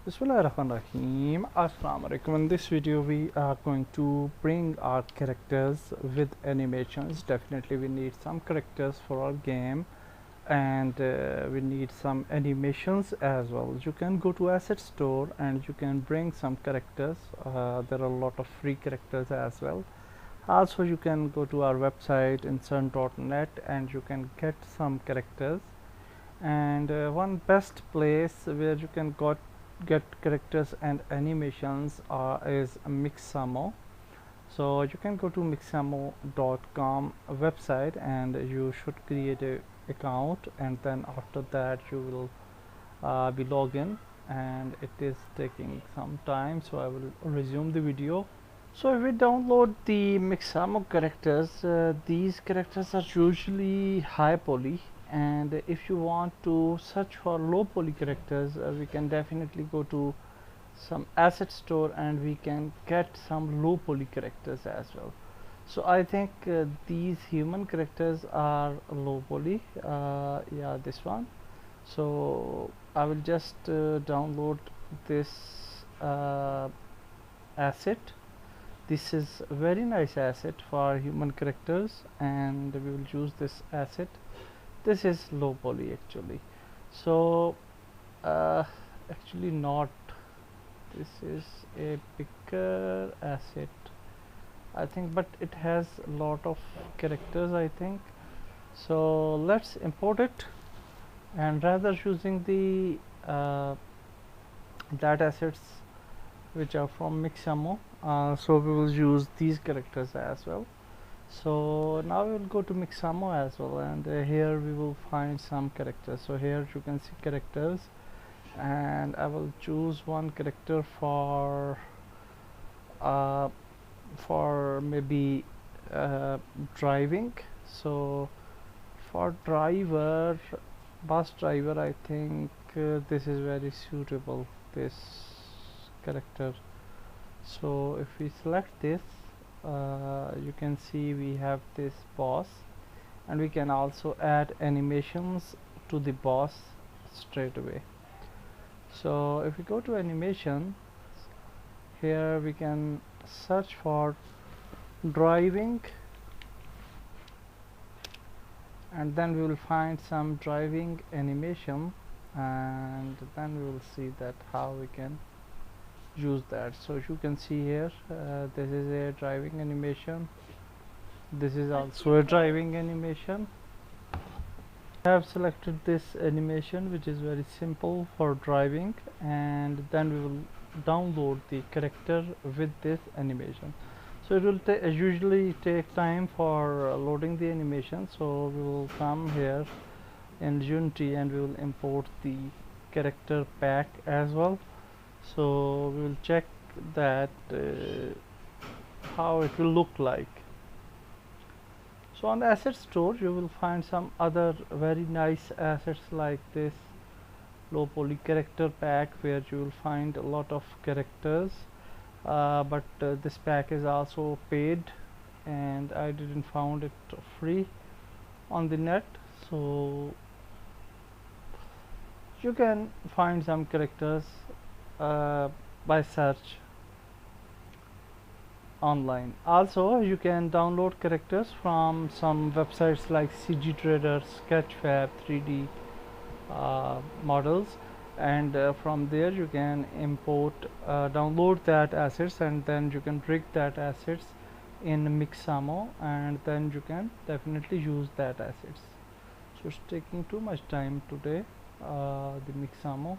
Bismillahirrahmanirrahim. Assalamu alaikum. In this video we are going to bring our characters with animations. Definitely we need some characters for our game, and we need some animations as well. You can go to asset store and you can bring some characters. There are a lot of free characters as well. Also you can go to our website insert.net and you can get some characters. And one best place where you can get characters and animations is Mixamo. So you can go to mixamo.com website and you should create a account, and then after that you will be login, and it is taking some time, so I will resume the video. So if we download the Mixamo characters, these characters are usually high poly, and if you want to search for low poly characters, we can definitely go to some asset store and we can get some low poly characters as well. So I think these human characters are low poly. Yeah, this one. So I will just download this asset. This is a very nice asset for human characters, and we will use this asset. This is low poly actually. So actually not, this is a bigger asset I think, but it has a lot of characters I think. So let's import it, and rather using the data assets which are from Mixamo, so we will use these characters as well. So now we will go to Mixamo as well, and here we will find some characters. So here you can see characters, and I will choose one character for maybe driving. So for driver, bus driver, I think this is very suitable, this character. So if we select this, you can see we have this boss, and we can also add animations to the boss straight away. So if we go to animation, here we can search for driving, and then we will find some driving animation, and then we will see that how we can use that. So you can see here, this is a driving animation, this is also a driving animation. I have selected this animation, which is very simple for driving, and then we will download the character with this animation. So it will usually take time for loading the animation, so we will come here in Unity and we will import the character pack as well. So we will check that how it will look like. So on the asset store you will find some other very nice assets like this low poly character pack, where you will find a lot of characters, but this pack is also paid, and I didn't found it free on the net. So you can find some characters by search online. Also you can download characters from some websites like CG Trader, Sketchfab, 3D models, and from there you can import download that assets, and then you can rig that assets in Mixamo, and then you can definitely use that assets. So it's taking too much time today, the Mixamo.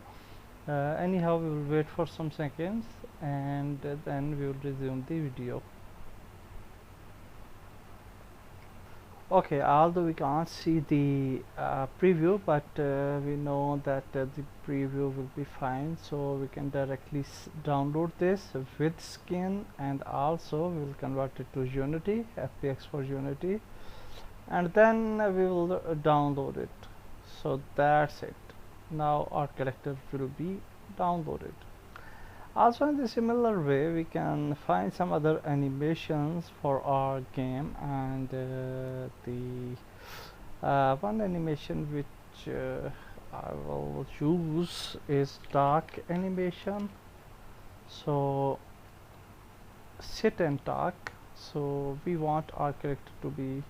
Anyhow, we will wait for some seconds, and then we will resume the video. Okay, although we can't see the preview, but we know that the preview will be fine, so we can directly download this with skin, and also we will convert it to Unity, FPX for Unity, and then we will download it. So that's it. Now our character will be downloaded. Also in the similar way we can find some other animations for our game, and the one animation which I will use is dark animation. So sit and talk. So we want our character to be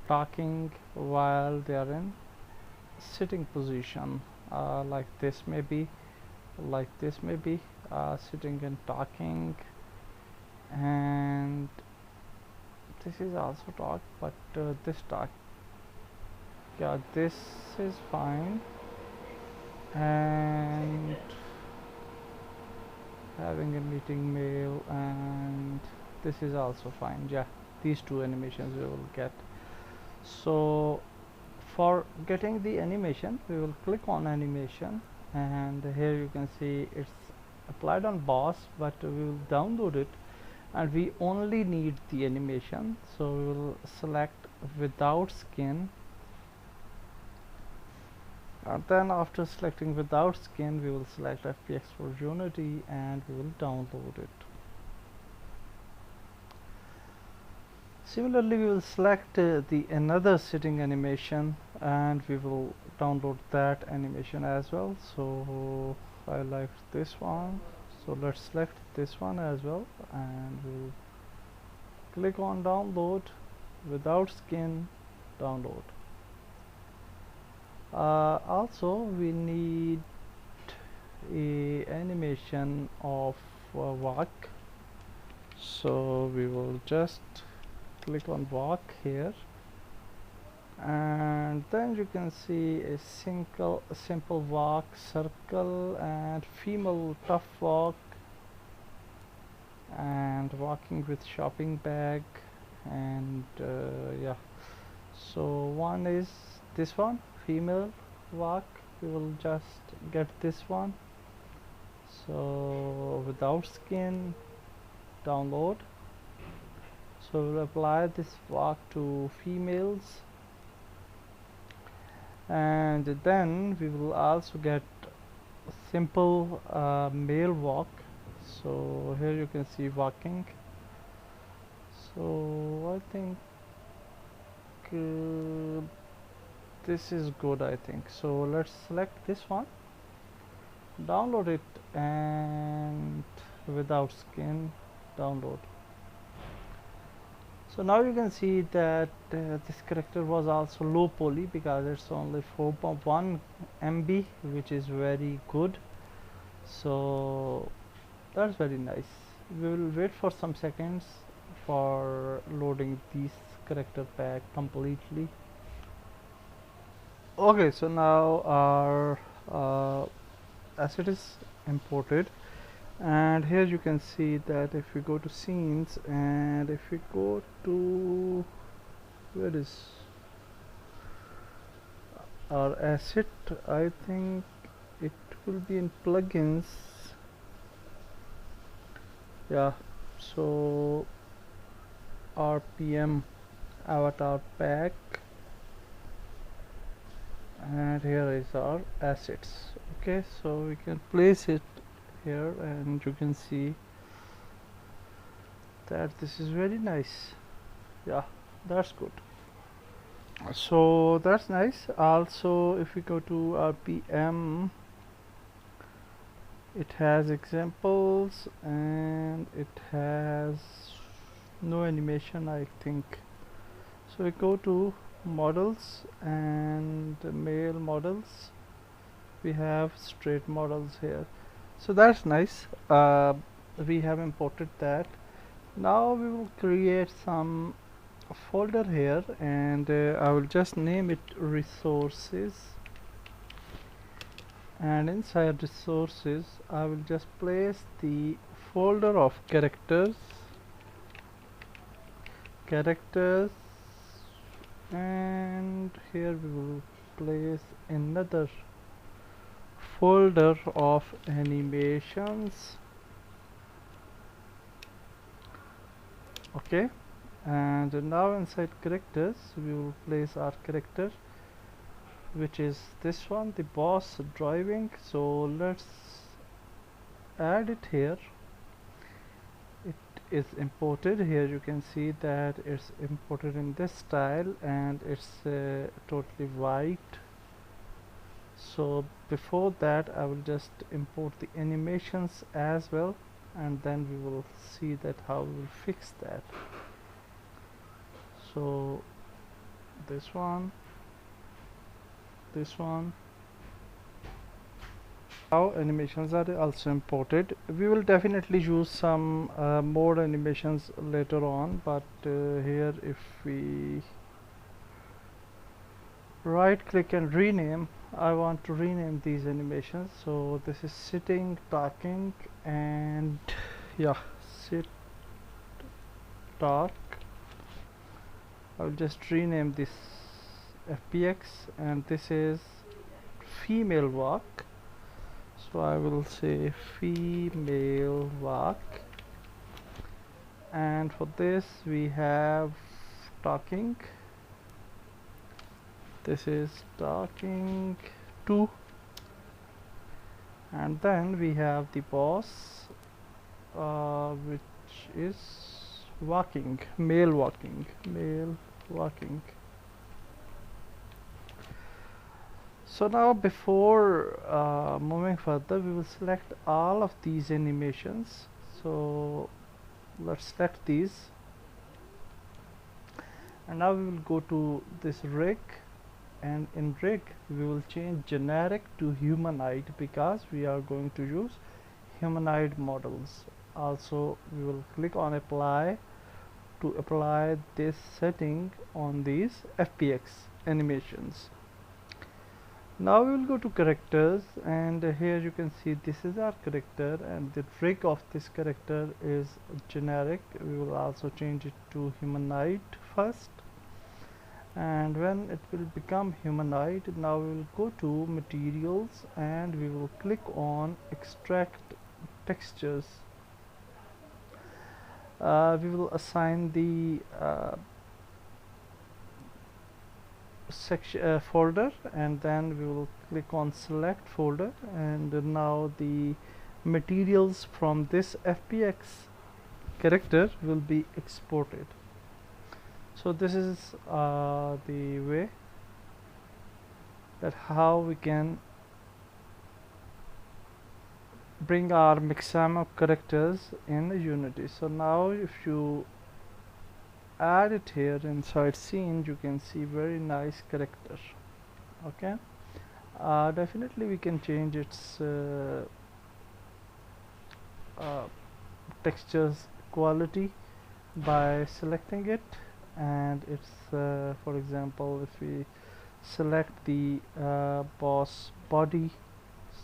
talking while they are in sitting position, like this maybe, like this maybe, sitting and talking. And this is also talk, but this talk, yeah, this is fine. And having a meeting mail, and this is also fine. Yeah, these two animations we will get. So for getting the animation, we will click on animation, and here you can see it's applied on boss, but we will download it, and we only need the animation. So we will select without skin, and then after selecting without skin, we will select FPX for Unity, and we will download it. Similarly, we will select the another sitting animation, and we will download that animation as well. So I like this one, so let's select this one as well, and we'll click on download, without skin, download. Also we need a animation of walk, so we will just click on walk here, and then you can see a simple walk, circle, and female tough walk, and walking with shopping bag, and yeah. So one is this one, female walk. We will just get this one. So without skin, download. So we'll apply this walk to females, and then we will also get simple male walk. So here you can see walking. So I think this is good, I think. So let's select this one, download it, and without skin, download. So now you can see that this character was also low poly, because it's only 4.1 MB, which is very good. So that's very nice. We will wait for some seconds for loading this character pack completely. Okay, so now our asset is imported, and here you can see that if we go to scenes, and if we go to, where is our asset, I think it will be in plugins. Yeah, so RPM avatar pack, and here is our assets. Okay, so we can place it here, and you can see that this is very nice. Yeah, that's good. So that's nice. Also, if we go to RPM, it has examples, and it has no animation, I think. So we go to models, and male models, we have straight models here. So that's nice. We have imported that. Now we will create some folder here, and I will just name it resources, and inside resources I will just place the folder of characters, and here we will place another folder of animations. Okay, and now inside characters we will place our character, which is this one, the boss driving. So let's add it here. It is imported. Here you can see that it's imported in this style, and it's totally white. So before that I will just import the animations as well, and then we will see that how we will fix that. So this one, this one. Now animations are also imported. We will definitely use some more animations later on, but here if we right click and rename, I want to rename these animations. So this is sitting, talking, and yeah, sit, talk. I'll just rename this FPX, and this is female walk. So I will say female walk, and for this we have talking. This is talking 2, and then we have the boss, which is walking, male walking, male walking. So now before moving further, we will select all of these animations. So let's select these, and now we will go to this rig, and in rig we will change generic to humanoid because we are going to use humanoid models. Also we will click on apply to apply this setting on these FPX animations. Now we will go to characters, and here you can see this is our character, and the rig of this character is generic. We will also change it to humanoid first, and when it will become humanoid, now we will go to materials and we will click on extract textures. We will assign the section folder, and then we will click on select folder, and now the materials from this FPX character will be exported. So this is the way that how we can bring our mixam of characters in Unity. So now if you add it here inside scene, you can see very nice character. Okay, definitely we can change its textures quality by selecting it, and it's for example, if we select the boss body,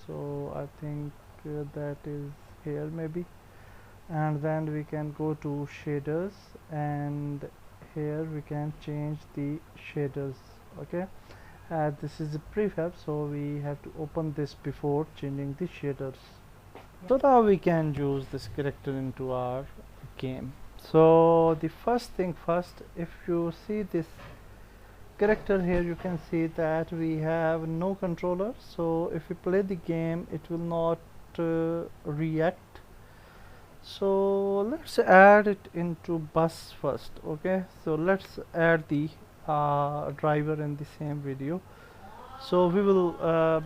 so I think that is here maybe, and then we can go to shaders, and here we can change the shaders. Okay, this is a prefab, so we have to open this before changing the shaders. So now we can use this character into our game. So the first thing first, if you see this character here, you can see that we have no controller. So if we play the game, it will not react. So let's add it into bus first. Okay, so let's add the driver in the same video. So we will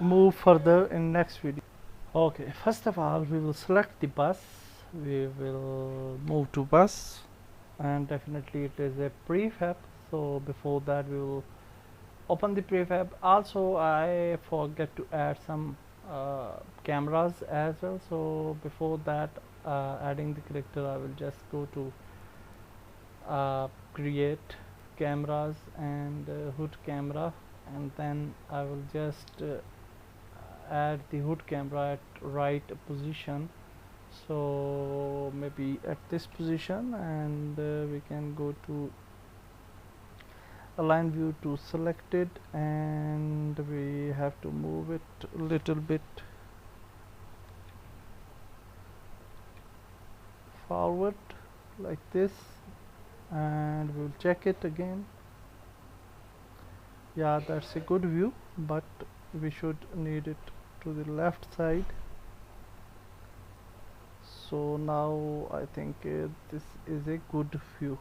move further in next video. Okay, first of all we will select the bus. We will move to bus, and definitely it is a prefab. So before that we will open the prefab. Also I forget to add some cameras as well. So before that adding the character, I will just go to create cameras and hood camera, and then I will just add the hood camera at right position, so maybe at this position, and we can go to align view to selected, and we have to move it a little bit forward like this, and we'll check it again. Yeah, that's a good view, but we should need it to the left side. So now I think this is a good view.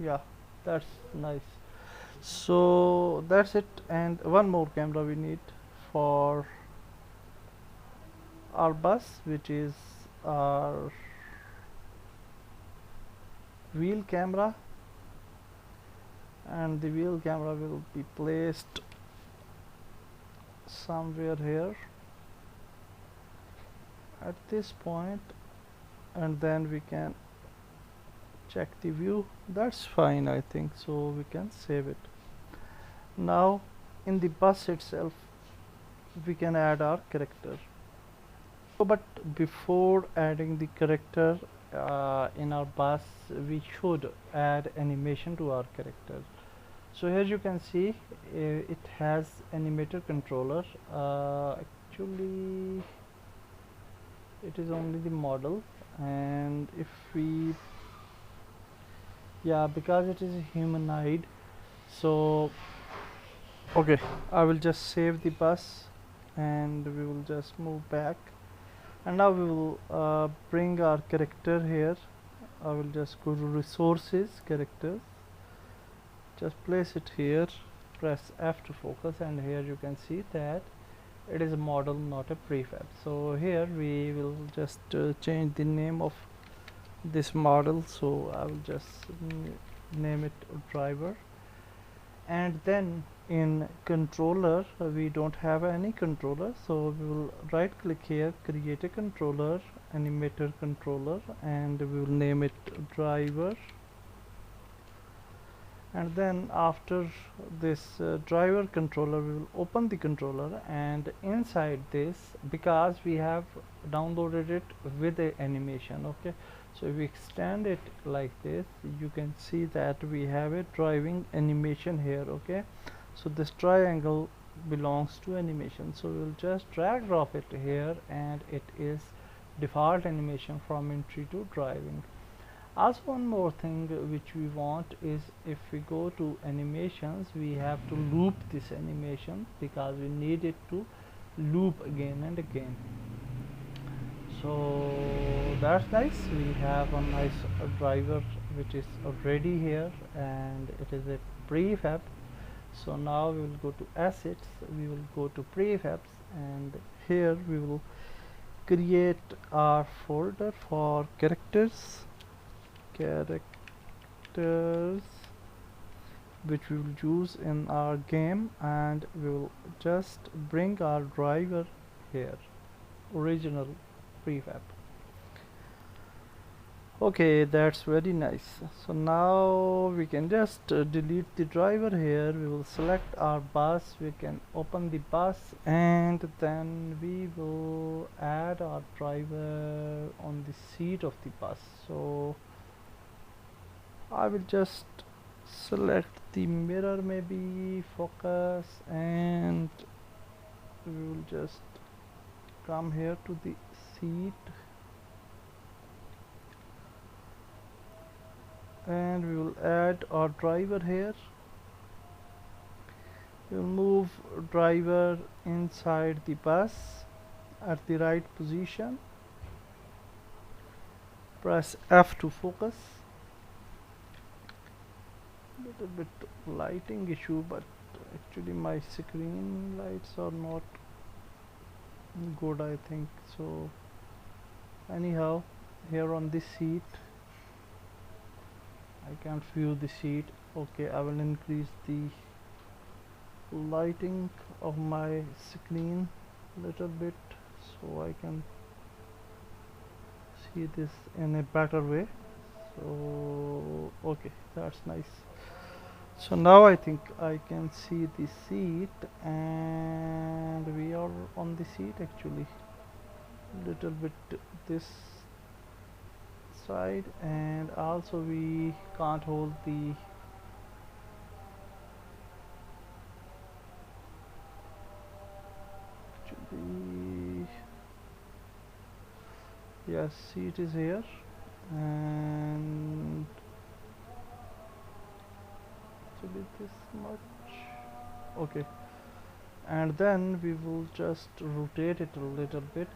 Yeah, that's nice. So that's it, and one more camera we need for our bus, which is our wheel camera, and the wheel camera will be placed somewhere here at this point, and then we can check the view. That's fine, I think, so we can save it. Now in the bus itself we can add our character. But before adding the character in our bus, we should add animation to our character. So here you can see it has animator controller. Actually it is only the model, and if we, yeah, because it is humanoid, so okay, I will just save the bus and we will just move back, and now we will bring our character here. I will just go to resources, characters, just place it here, press F to focus, and here you can see that it is a model, not a prefab. So here we will just change the name of this model, so I will just name it driver. And then in controller, we don't have any controller, so we will right click here, create a controller, animator controller, and we will name it driver. And then after this driver controller, we will open the controller, and inside this, because we have downloaded it with a animation, okay, so if we extend it like this, you can see that we have a driving animation here, okay. So this triangle belongs to animation, so we'll just drag drop it here, and it is default animation from entry to driving. Also, one more thing which we want is, if we go to animations, we have to loop this animation because we need it to loop again and again. So that's nice. We have a nice driver which is already here, and it is a prefab. So now we will go to assets, we will go to prefabs, and here we will create our folder for characters, which we will use in our game, and we will just bring our driver here, original prefab. Okay, that's very nice. So now we can just delete the driver here. We will select our bus, we can open the bus, and then we will add our driver on the seat of the bus. So I will just select the mirror, maybe focus, and we will just come here to the seat, and we will add our driver here. We will move driver inside the bus at the right position, press F to focus. Little bit lighting issue, but actually my screen lights are not good, I think. So anyhow, here on this seat I can't view the seat. Okay, I will increase the lighting of my screen little bit so I can see this in a better way. So okay, that's nice. So now I think I can see the seat, and we are on the seat actually, little bit this side, and also we can't hold the actually, yes, seat is here, and actually this much, okay, and then we will just rotate it a little bit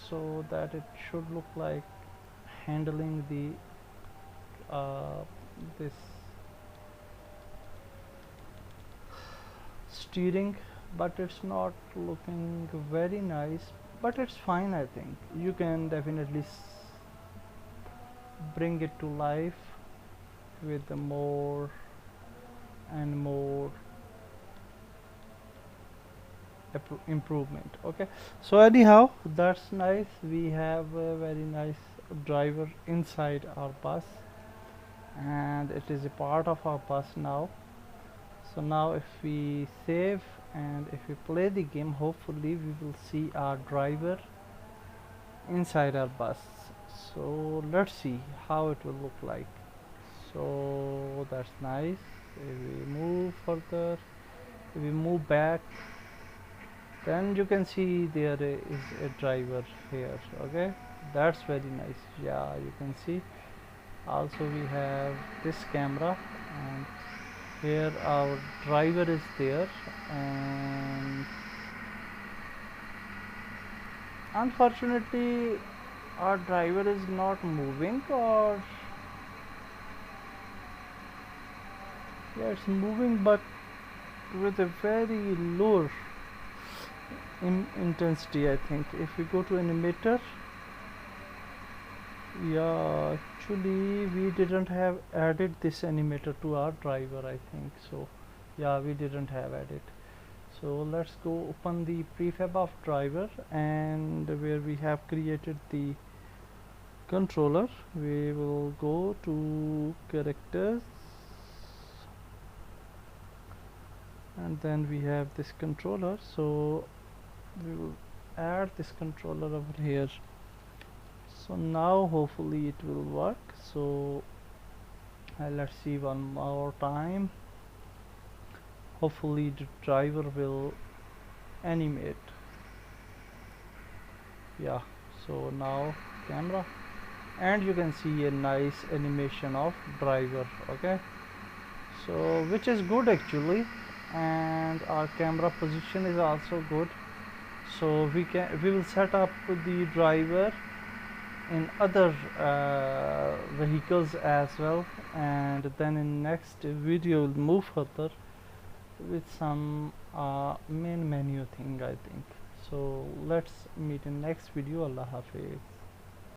so that it should look like handling the this steering, but it's not looking very nice, but it's fine. I think you can definitely bring it to life with more and more improvement. Okay, so anyhow, that's nice. We have a very nice driver inside our bus, and it is a part of our bus now. So now if we save and if we play the game, hopefully we will see our driver inside our bus. So let's see how it will look like. So that's nice. If we move further, if we move back, then you can see there is a driver here. Okay, that's very nice. Yeah, you can see. Also we have this camera, and here our driver is there, and unfortunately our driver is not moving, or yeah, it's moving but with a very low intensity. I think if we go to animator, yeah, actually we didn't have added this animator to our driver, I think so. Yeah, we didn't have added. So let's go open the prefab of driver, and where we have created the controller, we will go to characters, and then we have this controller. So we will add this controller over here. So now hopefully it will work. So let's see one more time. Hopefully the driver will animate. Yeah, so now camera, and you can see a nice animation of driver. Okay, so which is good actually, and our camera position is also good. So we will set up the driver in other vehicles as well, and then in next video we'll move further with some main menu thing, I think. So let's meet in next video. Allah Hafiz.